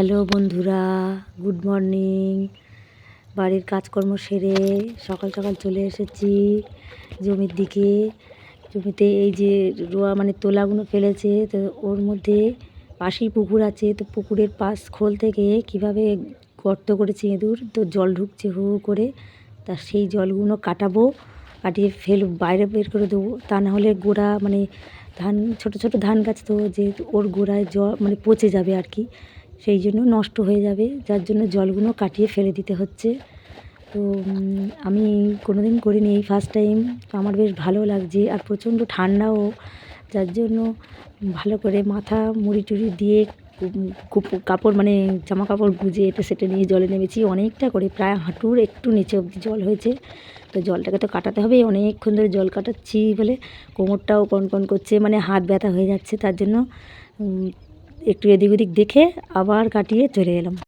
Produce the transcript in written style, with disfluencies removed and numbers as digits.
Hello বন্ধুরা, good morning. বাড়ির কাজকর্ম সেরে সকাল সকাল চলে এসেছি জমির দিকে। জমিতে এই যে রোয়া মানে তোলাগুলো ফেলেছে, তো ওর মধ্যে পাশেই পুকুর আছে, তো পুকুরের পাশ খোল থেকে কিভাবে গর্ত করেছে ইঁদুর, তো জল ঢুকছে হু হু করে। তা সেই জলগুলো কাটাবো, কাটিয়ে বাইরে বের করে দেবো, তা না হলে গোড়া মানে ধান ছোট ছোট ধান গাছ, তো যে ওর গোড়ায় জল মানে পচে যাবে আর কি, সেই জন্য নষ্ট হয়ে যাবে, যার জন্য জলগুলো কাটিয়ে ফেলে দিতে হচ্ছে। তো আমি কোনো দিন করিনি, এই ফার্স্ট টাইম। তো আমার বেশ ভালো লাগছে, আর প্রচণ্ড ঠান্ডাও, যার জন্য ভালো করে মাথা মুড়ি টুড়ি দিয়ে কাপড় মানে জামা কাপড় গুজে এটা সেটা নিয়ে জলে নেমেছি। অনেকটা করে প্রায় হাঁটুর একটু নিচে অবধি জল হয়েছে। তো জলটাকে তো কাটাতে হবে, অনেকক্ষণ ধরে জল কাটাচ্ছি বলে কোমরটাও কনকন করছে, মানে হাত ব্যথা হয়ে যাচ্ছে, তার জন্য একটু এদিক ওদিক দেখে আবার কাটিয়ে চলে এলাম।